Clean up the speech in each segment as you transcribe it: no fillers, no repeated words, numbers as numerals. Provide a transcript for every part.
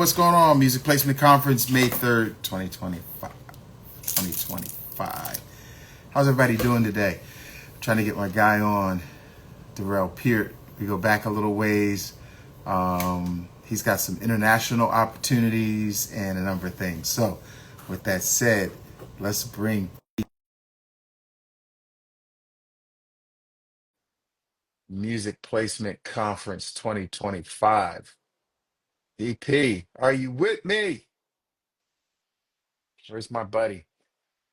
What's going on? Music Placement Conference, May 3rd, 2025. 2025. How's everybody doing today? I'm trying to get my guy on, Durell Peart. We go back a little ways. He's got some international opportunities and a number of things. So, with that said, let's bring Music Placement Conference 2025. EP, are you with me? Where's my buddy?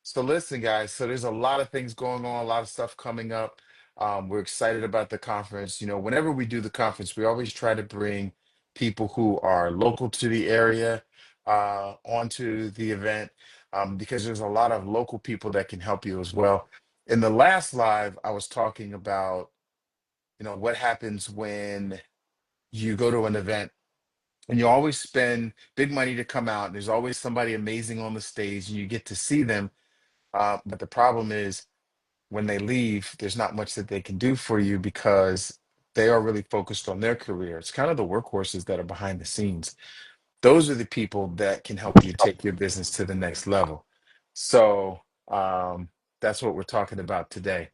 So listen, guys. So there's a lot of things going on, a lot of stuff coming up. We're excited about the conference. Whenever we do the conference, we always try to bring people who are local to the area onto the event because there's a lot of local people that can help you as well. In the last live, I was talking about, what happens when you go to an event and you always spend big money to come out. And there's always somebody amazing on the stage, and you get to see them. But the problem is when they leave, there's not much that they can do for you because they are really focused on their career. It's kind of the workhorses that are behind the scenes. Those are the people that can help you take your business to the next level. So that's what we're talking about today.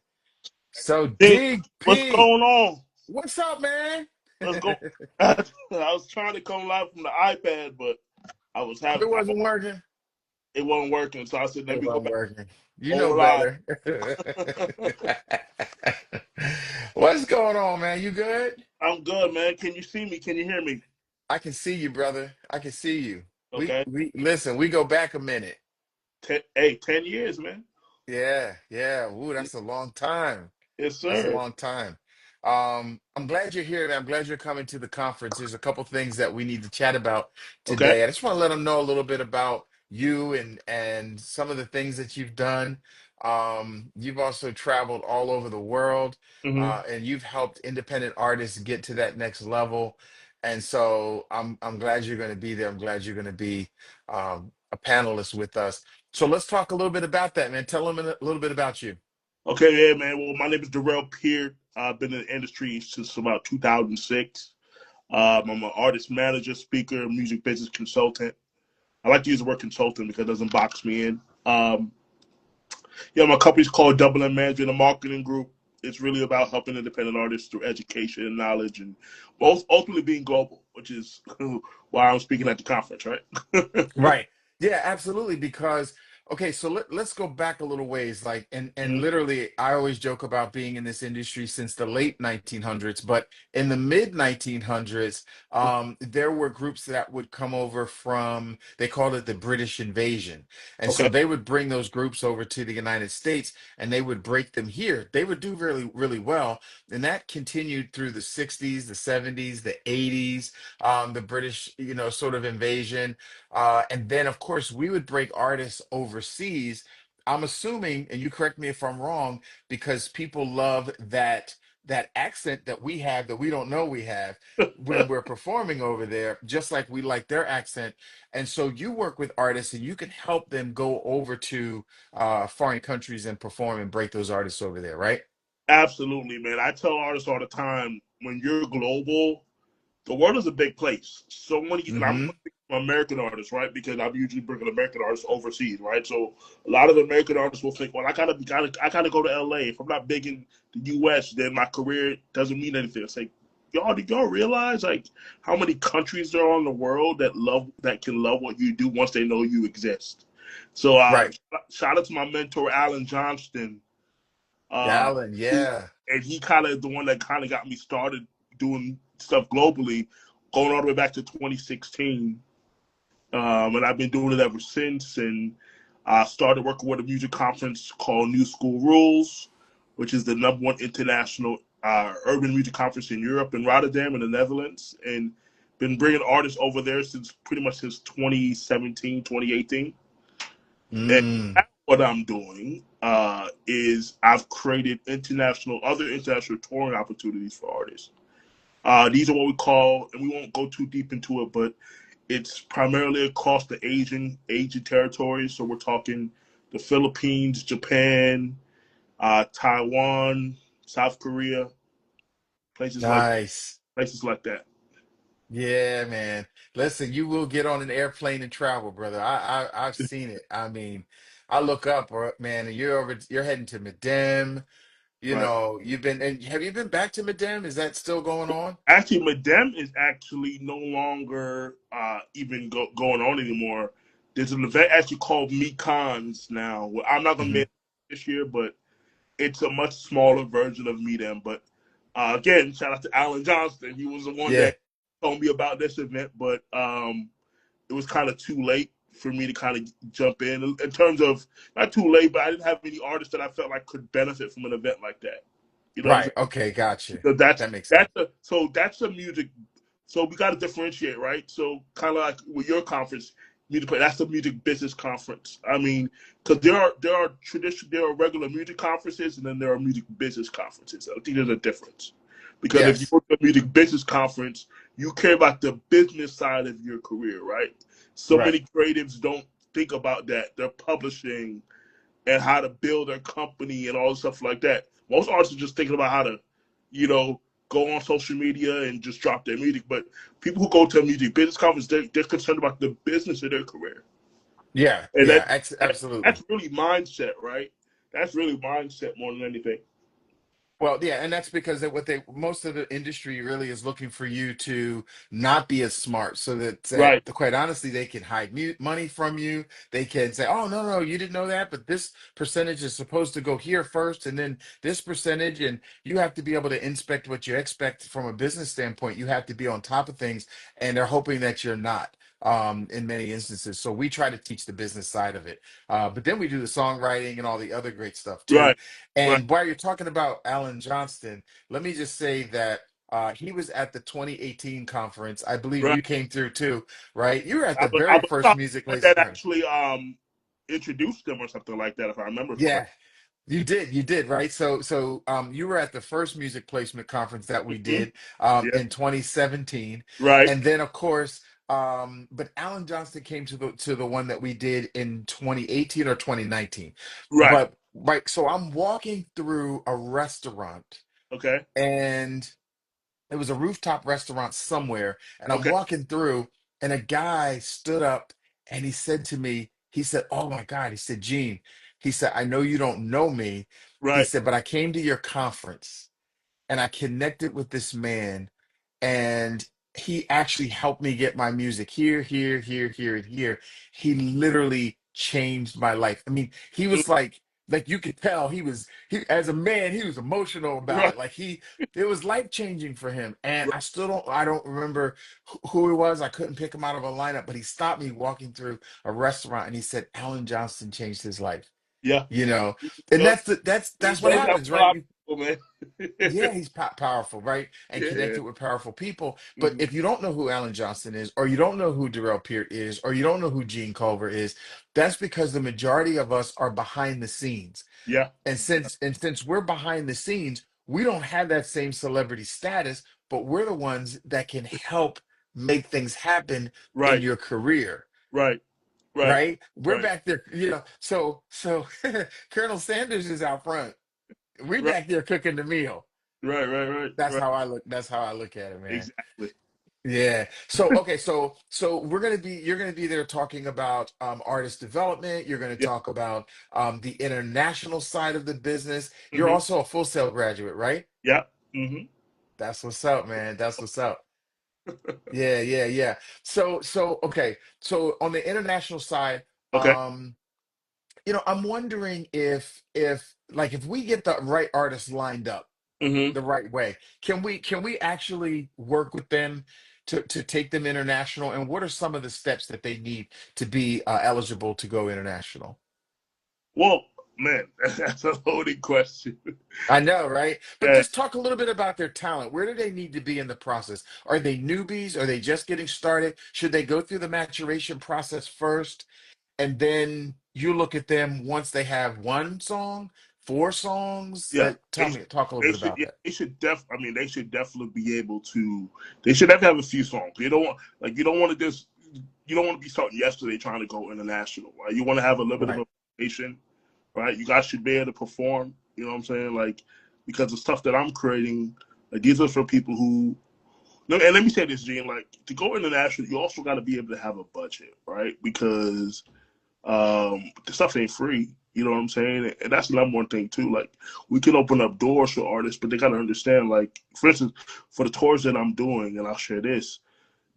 So Ding, what's DP, going on? what's up, man? Let's go. I was trying to come live from the iPad, but I was It having wasn't working. it wasn't working. So I said, let It me go wasn't back working. You know on live. better. What's going on, man? You good? I'm good, man. Can you see me? Can you hear me? I can see you, brother. I can see you. We Okay. we listen, we go back a minute. 10 years, man. Yeah, yeah. Ooh, that's a long time. Yes, That's a sir. long time. I'm glad you're here, man. I'm glad you're coming to the conference. There's a couple things that we need to chat about Okay. today. I just want to let them know a little bit about you and some of the things that you've done. You've also traveled all over the world, hmm and you've helped independent artists get to that next level. And so I'm glad you're going to be there. I'm glad you're going to be a panelist with us. So let's talk a little bit about that, man. Tell them a little bit about you. Okay, yeah, man. Well, my name is Durell Peart. I've been in the industry since about 2006. I'm an artist manager, speaker, music business consultant. I like to use the word consultant because it doesn't box me in. Yeah, my company's called Double M Management and Marketing Group. It's really about helping independent artists through education and knowledge, and both ultimately being global, which is why I'm speaking at the conference, right? Right. Yeah, absolutely. Because okay, so let's go back a little ways. Like, and Mhm. literally, I always joke about being in this industry since the late 1900s, but in the mid 1900s, there were groups that would come over from, they called it the British invasion. And so Okay. they would bring those groups over to the United States and they would break them here. They would do really, really well. And that continued through the 60s, the 70s, the 80s, the British, sort of invasion. And then, of course, we would break artists overseas. I'm assuming, and you correct me if I'm wrong, because people love that accent that we have that we don't know we have when we're performing over there, just like we like their accent. And so you work with artists and you can help them go over to foreign countries and perform and break those artists over there, right? Absolutely, man. I tell artists all the time when you're global, the world is a big place. So many, and I'm Mm-hmm. American artists, right? Because I'm usually bringing American artists overseas, right? So a lot of American artists will think, well, I gotta go to LA. If I'm not big in the US, then my career doesn't mean anything. It's like, y'all, do y'all realize like how many countries there are in the world that can love what you do once they know you exist? So Right. shout out to my mentor Alan Johnston. Uh, Alan, who, yeah. and he kind of the one that kind of got me started doing stuff globally, going all the way back to 2016. And I've been doing it ever since. And I started working with a music conference called New School Rules, which is the number one international urban music conference in Europe in Rotterdam in the Netherlands. And been bringing artists over there since pretty much since 2017, 2018. And Mm. now what I'm doing is I've created other international touring opportunities for artists. These are what we call, and we won't go too deep into it, but it's primarily across the Asian territories. So we're talking the Philippines, Japan, Taiwan, South Korea, places like Nice. places like that. Yeah, man. Listen, you will get on an airplane and travel, brother. I've seen it. I mean, I look up, man, and you're heading to Medem. You Right. know, you've been and have you been back to Medem? Is that still going on? Actually, Madame is actually no longer even going on anymore. There's an event actually called Mekons now. Well, I'm not gonna Hmm. make it this year, but it's a much smaller version of Medem. But again, shout out to Alan Johnston. He was the one Yeah, that told me about this event, but it was kind of too late for me to kind of jump in terms of not too late, but I didn't have any artists that I felt like could benefit from an event like that. You know what I'm right. saying? Okay, gotcha. Because That makes sense. that's a music. So we got to differentiate, right? So kind of like with your conference, music that's a music business conference. I mean, because there are regular music conferences and then there are music business conferences. I think there's a difference. Because if you Yes. go to a music business conference, you care about the business side of your career, right? So Right. many creatives don't think about that. They're publishing and how to build their company and all stuff like that. Most artists are just thinking about how to, you know, go on social media and just drop their music. But people who go to a music business conference, they're concerned about the business of their career, Yeah, and yeah, that's absolutely. really mindset, right? That's really mindset more than anything. Well, yeah, and that's because what they most of the industry really is looking for you to not be as smart, so that Right, quite honestly they can hide money from you. They can say, "Oh, no, no, you didn't know that, but this percentage is supposed to go here first, and then this percentage." And you have to be able to inspect what you expect from a business standpoint. You have to be on top of things, and they're hoping that you're not. In many instances, so we try to teach the business side of it, but then we do the songwriting and all the other great stuff too. right, right, And while you're talking about Alan Johnston, let me just say that he was at the 2018 conference. I believe right. you came through too, right? You were at the I very believe I first was music the one place. that Go ahead. actually introduced them or something like that, if I remember Yeah, correctly. you did, right? So you were at the first music placement conference that we Hmm. did Yeah, in 2017, right, and then of course, but Alan Johnston came to the one that we did in 2018 or 2019. right. But right, so I'm walking through a restaurant Okay, and it was a rooftop restaurant somewhere, and I'm okay, walking through, and a guy stood up and he said to me, he said, "Oh my God," he said, "Gene," he said, "I know you don't know me," he right. said, "but I came to your conference and I connected with this man, and he actually helped me get my music here, here, here, here, and here. He literally changed my life. I mean, he Mm, was like you could tell he as a man, he was emotional about right, it. Like it was life changing for him. And right. I don't remember who he was. I couldn't pick him out of a lineup, but he stopped me walking through a restaurant and he said, Alan Johnston changed his life. Yeah. You know, He and does, he that's what does help happens, a right? lot of people, man. Yeah, he's powerful, right? And Yeah. connected with powerful people. But Hmm. if you don't know who Alan Johnson is, or you don't know who Durell Peart is, or you don't know who Gene Culver is, that's because the majority of us are behind the scenes. Yeah. And since we're behind the scenes, we don't have that same celebrity status, but we're the ones that can help make things happen in Right. your career. Right. Right. Right? We're Right. back there, so Colonel Sanders is out front. We Right. back there cooking the meal. Right. Right. Right. That's Right. how I look. That's how I look at it, man. Exactly. Yeah. So okay. So you're gonna be there talking about artist development. You're gonna Yeah. talk about the international side of the business. You're Hmm. also a Full Sail graduate, right? Yeah. Hmm. That's what's up, man. That's what's up. Yeah, yeah, yeah. So okay. So on the international side, Okay. um, I'm wondering if we get the right artists lined up Hmm. the right way. Can we actually work with them to take them international? And what are some of the steps that they need to be eligible to go international? Well, man, that's a loaded question. I know, right? But Yeah. just talk a little bit about their talent. Where do they need to be in the process? Are they newbies? Are they just getting started? Should they go through the maturation process first? And then you look at them once they have one song, four songs. Yeah. Talk a little bit about Yeah, that. they should I mean, they should definitely be able to. They should have to have a few songs. You don't want to just, you don't want to be starting yesterday trying to go international. Right? You want to have a little bit of Right. a foundation, right? You guys should be able to perform. You know what I'm saying? Like, because the stuff that I'm creating, like these are for people who And let me say this, Gene. Like to go international, you also got to be able to have a budget, right? Because the stuff ain't free. You know what I'm saying? And that's the number one thing too. Like we can open up doors for artists, but they gotta understand. Like for instance, for the tours that I'm doing, and I'll share this,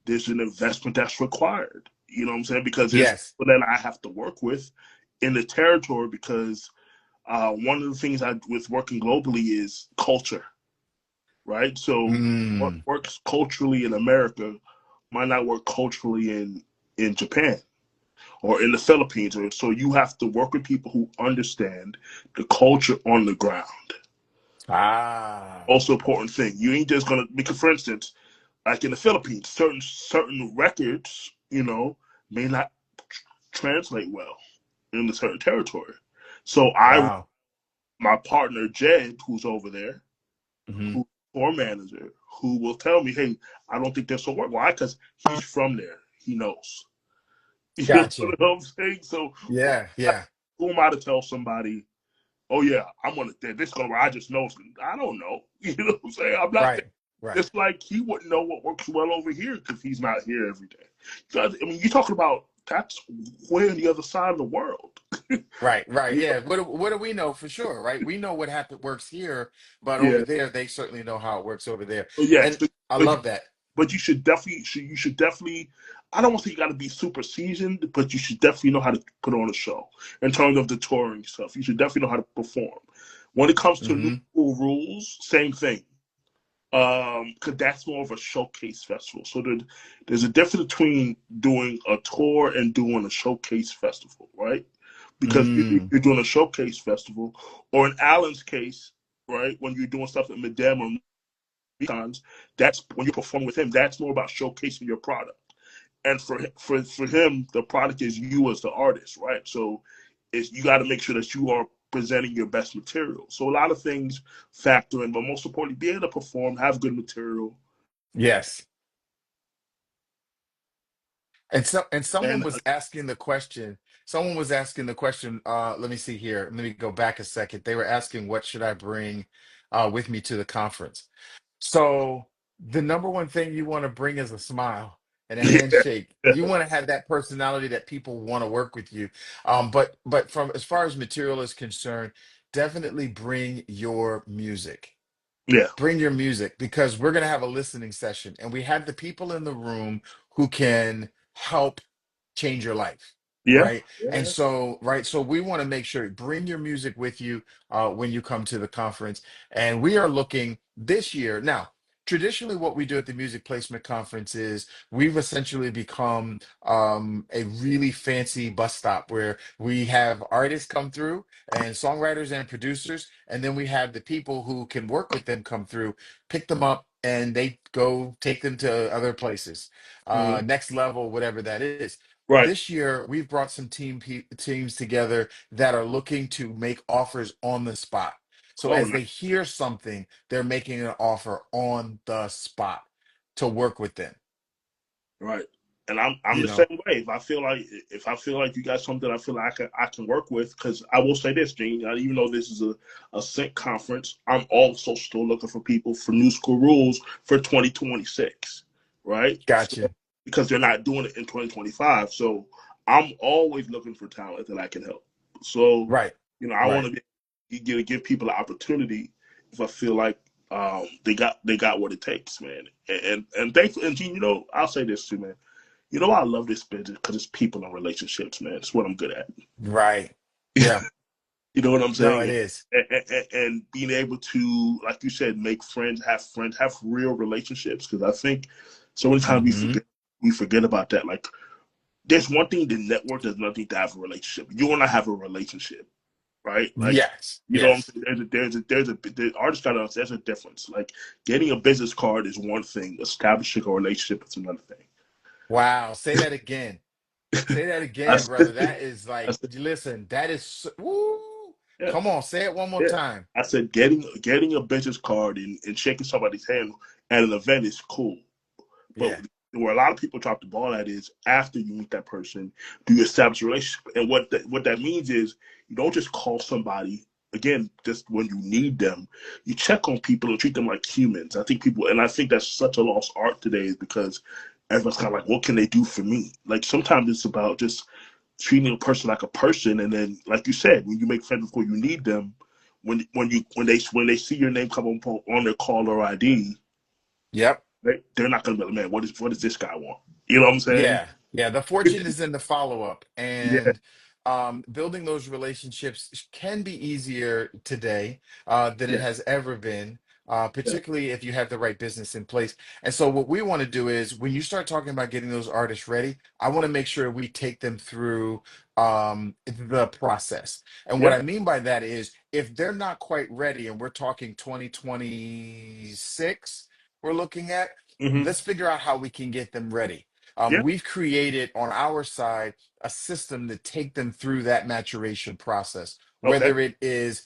there's an investment that's required. You know what I'm saying? Because there's Yes. people that I have to work with in the territory. Because one of the things I with working globally is culture, right? So what Mm. works culturally in America might not work culturally in Japan or in the Philippines. Or so you have to work with people who understand the culture on the ground. Ah. Also important thing. You ain't just gonna because for instance, like in the Philippines, certain records, may not translate well in the certain territory. So Wow. my partner Jed, who's over there, Hmm. who's tour manager, who will tell me, hey, I don't think this will work. Why? Because he's from there. He knows. You know Gotcha. what I'm saying? So Yeah. Yeah. who am I to tell somebody, oh yeah, I'm gonna this gonna I just know I don't know. You know what I'm saying? I'm not there. Right. Right. It's like he wouldn't know what works well over here because he's not here every day. Because, I mean, you're talking about that's way on the other side of the world. Right, right. You Yeah. What do we know for sure, right? We know what happen works here, but over Yeah. there, they certainly know how it works over there. So yes, And I but love that. but you should definitely. I don't want to say you got to be super seasoned, but you should definitely know how to put on a show in terms of the touring stuff. You should definitely know how to perform. When it comes to new Hmm. school rules, same thing. Because that's more of a showcase festival. So there's a difference between doing a tour and doing a showcase festival, right? Because Mm. you're doing a showcase festival, or in Alan's case, right, when you're doing stuff at Medem or Cons, that's when you're performing with him. That's more about showcasing your product. And for him, the product is you as the artist, right? So it's you got to make sure that you are presenting your best material. So a lot of things factor in, but most importantly, be able to perform, have good material, Yes. And someone and was asking the question. Someone was asking the question. Let me see here. Let me go back a second. They were asking, what should I bring with me to the conference? So the number one thing you want to bring is a smile and a yeah, handshake. You want to have that personality that people want to work with you. But from as far as material is concerned, definitely bring your music. yeah, Bring your music because we're going to have a listening session and we have the people in the room who can help change your life, yeah, right? And yeah, so right, so we want to make sure bring your music with you when you come to the conference. And we are looking this year now. Traditionally, what we do at the music placement conference is we've essentially become a really fancy bus stop where we have artists come through and songwriters and producers, and then we have the people who can work with them come through, pick them up, and they go take them to other places, mhm, next level, whatever that is. right. This year, we've brought some teams together that are looking to make offers on the spot. So Oh, as nice. they hear something, they're making an offer on the spot to work with them. Right. And I'm You the know, same way. If I feel like you got something I feel like I can work with, because I will say this, Gene, even though this is a sync conference, I'm also still looking for people for new school rules for 2026, right? So gotcha. because they're not doing it in 2025, so I'm always looking for talent that I can help. So Right, I want right. to give people an opportunity if I feel like they got what it takes, man. And thankfully, and Gene, I'll say this too, man. I love this business because it's people and relationships, man. It's what I'm good at. Right. Yeah. You know what I'm No, it saying? is. And being able to, like you said, make friends, have real relationships. Because I think so many times we Hmm. forget we forget about that. Like, there's one thing to network. There's nothing to have a relationship. You and I have a relationship, right? Like, Yes. you know what I'm Yes. saying? The artist got to understand there's a difference. Like, getting a business card is one thing. Establishing a relationship is another thing. Wow. Say that again. Say that I again, brother. said, That is I like, said, listen, that is woo. yeah, Come on, say it one more yeah. time. I said getting a business card and shaking somebody's hand at an event is cool. But Yeah. where a lot of people drop the ball at is after you meet that person, do you establish a relationship? And what that means is you don't just call somebody. again, just when you need them, you check on people and treat them like humans. I think people, and I think that's such a lost art today, is because everyone's kind of like, what can they do for me? Like sometimes it's about just treating a person like a person, and then, like you said, when you make friends before you need them, when they see your name come on their caller ID, Yep. they're not going to be like, man, what does this guy want? You know what I'm saying? Yeah, yeah. The fortune is in the follow-up, Yeah, and building those relationships can be easier today than it yeah, has ever been, yeah, particularly if you have the right business in place. And so, what we want to do is, when you start talking about getting those artists ready, I want to make sure we take them through the process. And what yeah. I mean by that is, if they're not quite ready, and we're talking 2026, we're looking at, Hmm. let's figure out how we can get them ready. Yeah. We've created on our side a system to take them through that maturation process, Okay. whether it is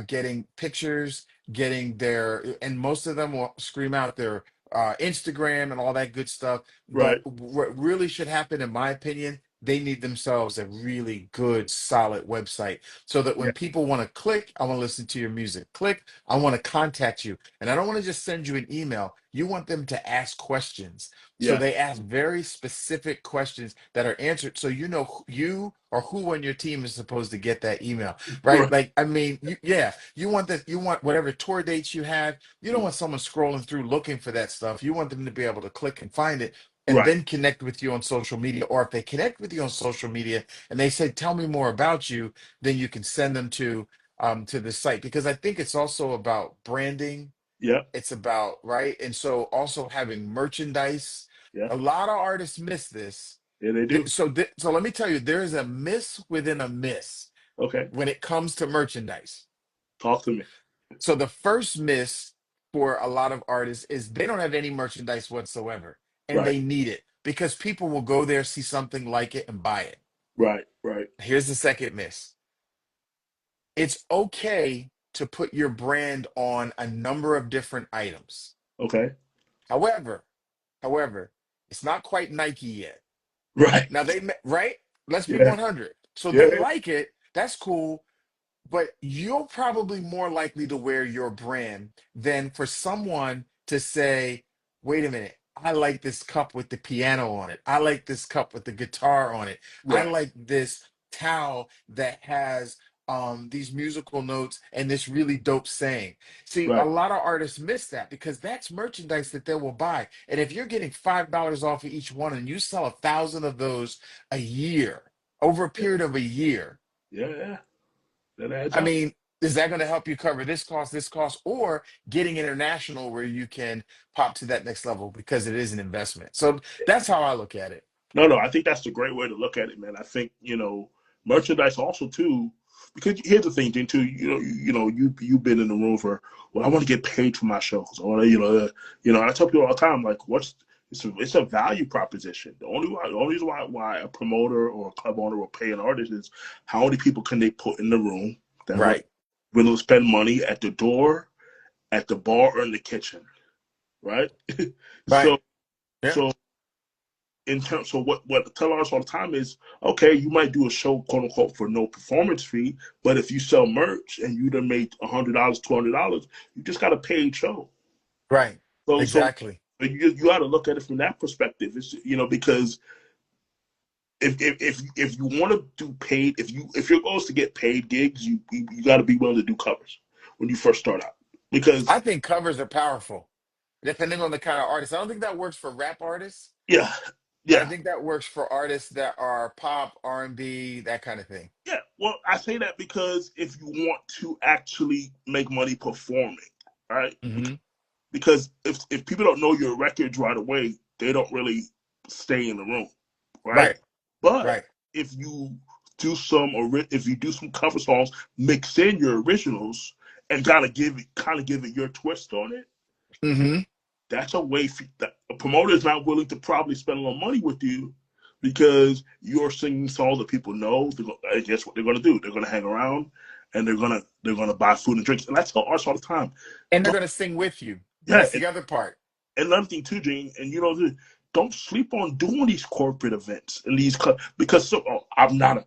getting pictures, getting their, and most of them will scream out their Instagram and all that good stuff. But Right. what really should happen, in my opinion, they need themselves a really good, solid website so that Yeah. when people want to click, I want to listen to your music. Click, I want to contact you. And I don't want to just send you an email. You want them to ask questions. So Yeah. they ask very specific questions that are answered. So you know you or who on your team is supposed to get that email, right? Right. Like, I mean, yeah, you want that, you want whatever tour dates you have. You don't want someone scrolling through looking for that stuff. You want them to be able to click and find it and Right. then connect with you on social media. Or if they connect with you on social media and they say, tell me more about you, then you can send them to the site, because I think it's also about branding. Yeah. It's about, right? And so also having merchandise. Yeah. A lot of artists miss this. Yeah. They do. So let me tell you, there's a miss within a miss Okay. when it comes to merchandise. Talk to me. So the first miss for a lot of artists is they don't have any merchandise whatsoever, and Right. they need it because people will go there, see something like it, and buy it. Right. Right. Here's the second miss. It's okay to put your brand on a number of different items. Okay. However, however, it's not quite Nike yet. Right. Now right? Let's be Yeah. 100. So they Yeah. like it. That's cool. But you're probably more likely to wear your brand than for someone to say, wait a minute, I like this cup with the piano on it. I like this cup with the guitar on it. I Right. like this towel that has these musical notes and this really dope saying. See, a Right. lot of artists miss that because that's merchandise that they will buy. And if you're getting $5 off of each one and you sell 1,000 of those a year, over a Yeah. period of a year, Yeah. Yeah. That adds I up. mean, is that going to help you cover this cost, or getting international where you can pop to that next level because it is an investment? So that's how I look at it. No, no, I think that's a great way to look at it, man. I think merchandise also too, because here's the thing, Dean, too. You've been in the room for. Well, I want to get paid for my shows, or and I tell people all the time, like, it's a value proposition. The only reason why a promoter or a club owner will pay an artist is how many people can they put in the room that are Right. willing to spend money at the door, at the bar, or in the kitchen, right? Right. so Yeah. so in terms, so what I tell artists all the time is, okay, you might do a show, quote unquote, for no performance fee, but if you sell merch and you done made $100, $200, you just got a paid show. Right. So Exactly. you got to look at it from that perspective. It's because if you want to do paid, if your goal is to get paid gigs, you got to be willing to do covers when you first start out, because I think covers are powerful, depending on the kind of artist. I don't think that works for rap artists, yeah, but I yeah. think that works for artists that are pop, R&B, that kind of thing. Yeah, well, I say that because if you want to actually make money performing, right? Hmm. Because if people don't know your records right away, they don't really stay in the room, right? Right. But Right. if you if you do some cover songs, mix in your originals, and kind of give it your twist on it, Hmm. that's a way that a promoter is not willing to probably spend a lot of money with you because you're singing songs that people know. I guess what they're going to do? They're going to hang around and they're gonna buy food and drinks. And I tell artists all the time, And they're don't, going to sing with you. yeah. That's the other part. And another thing too, Gene, and don't sleep on doing these corporate events and because I'm not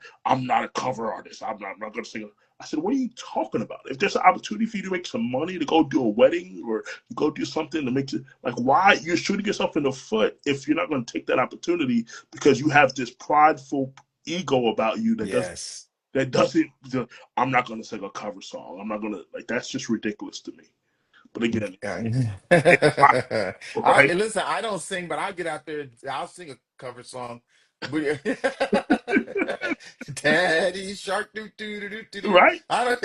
a cover artist. I'm not going to sing. I said, what are you talking about? If there's an opportunity for you to make some money to go do a wedding or go do something to make it like why you're shooting yourself in the foot if you're not going to take that opportunity because you have this prideful ego about you Yes. that doesn't I'm not going to sing a cover song. I'm not going to like that's just ridiculous to me. But again, Yeah. it's my right. Listen, I don't sing, but I'll get out there. I'll sing a cover song. Daddy Shark, do do do do do do. Right? I don't.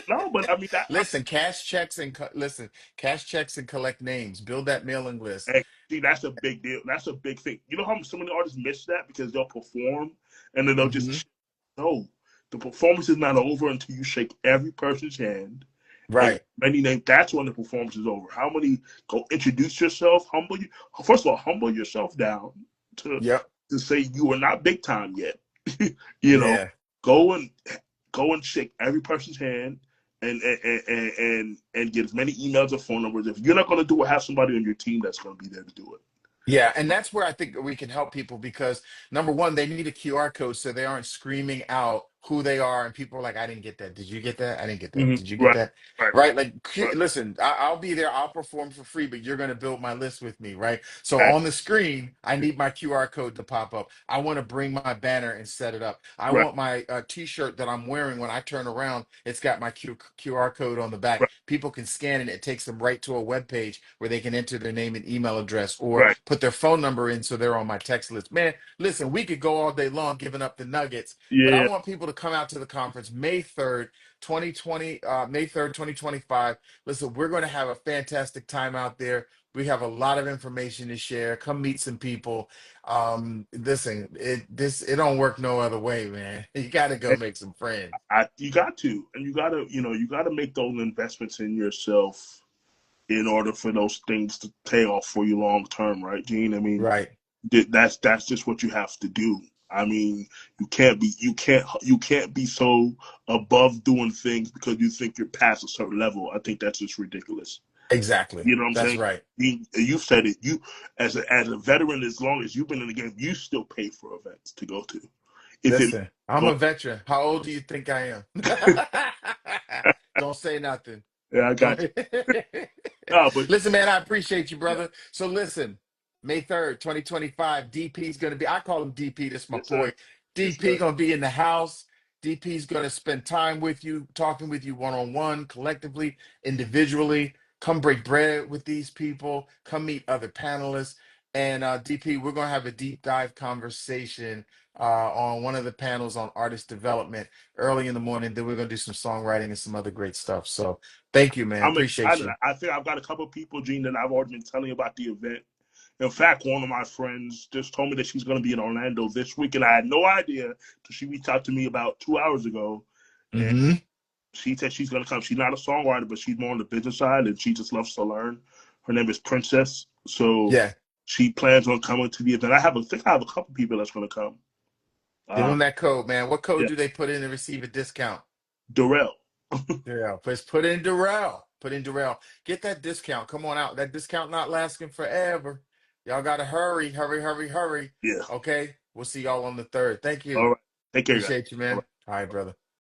No, but I mean that. Listen, cash checks and collect names. Build that mailing list. And see, that's a big deal. That's a big thing. You know how so many artists miss that because they'll perform and then they'll Hmm. just no. The performance is not over until you shake every person's hand and Right. many names. That's when the performance is over. How many go introduce yourself? Humble you. First of all, humble yourself down to Yep. to say you are not big time yet. you know, Yeah. go and go and shake every person's hand and get as many emails or phone numbers. If you're not going to do it, have somebody on your team that's going to be there to do it. Yeah, and that's where I think we can help people because number one, they need a QR code so they aren't screaming out who they are, and people are like, "I didn't get that. Did you get that? I didn't get that. Did you get Right, that?" right, Right? Like, right. listen, I'll be there. I'll perform for free, but you're going to build my list with me, right? So Right, on the screen, I need my QR code to pop up. I want to bring my banner and set it up. I right, want my T-shirt that I'm wearing when I turn around. It's got my QR code on the back. right, People can scan it. It takes them right to a web page where they can enter their name and email address or right. put their phone number in so they're on my text list. Man, listen, we could go all day long giving up the nuggets, but I Yeah, want people to come out to the conference May 3rd, 2020, May 3rd, 2025. Listen, we're going to have a fantastic time out there. We have a lot of information to share. Come meet some people. Listen, it don't work no other way, man. You got to go make some friends. you got to, and you got to, you got to make those investments in yourself in order for those things to pay off for you long term, right, Gene? I mean, Right. that's just what you have to do. I mean, you can't be so above doing things because you think you're past a certain level. I think that's just ridiculous. Exactly. You know what I'm That's saying? right. You said it. You as a veteran, as long as you've been in the game, you still pay for events to go to. If it Listen, I'm go, a veteran. How old do you think I am? Don't say nothing. yeah, I Don't. got you. No, but Listen, man, I appreciate you, yeah, brother. So listen, May 3rd, 2025, DP is going to be, I call him DP, this is my yes, sir. boy. Yes, DP sir. going to be in the house. DP is going to spend time with you, talking with you one-on-one, collectively, individually. Come break bread with these people. Come meet other panelists. And DP, we're going to have a deep dive conversation on one of the panels on artist development early in the morning. Then we're going to do some songwriting and some other great stuff. So thank you, man. I'm Appreciate excited. you. I think I've got a couple of people, Gene, that I've already been telling you about the event. In fact, one of my friends just told me that she's going to be in Orlando this week, and I had no idea until she reached out to me about 2 hours ago. And Hmm. she said she's going to come. She's not a songwriter, but she's more on the business side, and she just loves to learn. Her name is Princess, so Yeah. she plans on coming to the event. I think I have a couple people that's going to come. Give Uh, them that code, man. What code yeah, do they put in to receive a discount? Durell. Yeah, let's put in Durell. Put in Durell. Get that discount. Come on out. That discount not lasting forever. Y'all gotta hurry, hurry, hurry, hurry. Yeah. Okay. We'll see y'all on the 3rd. Thank you. All right. Take care, guys. Appreciate you, All man. right. All right, brother.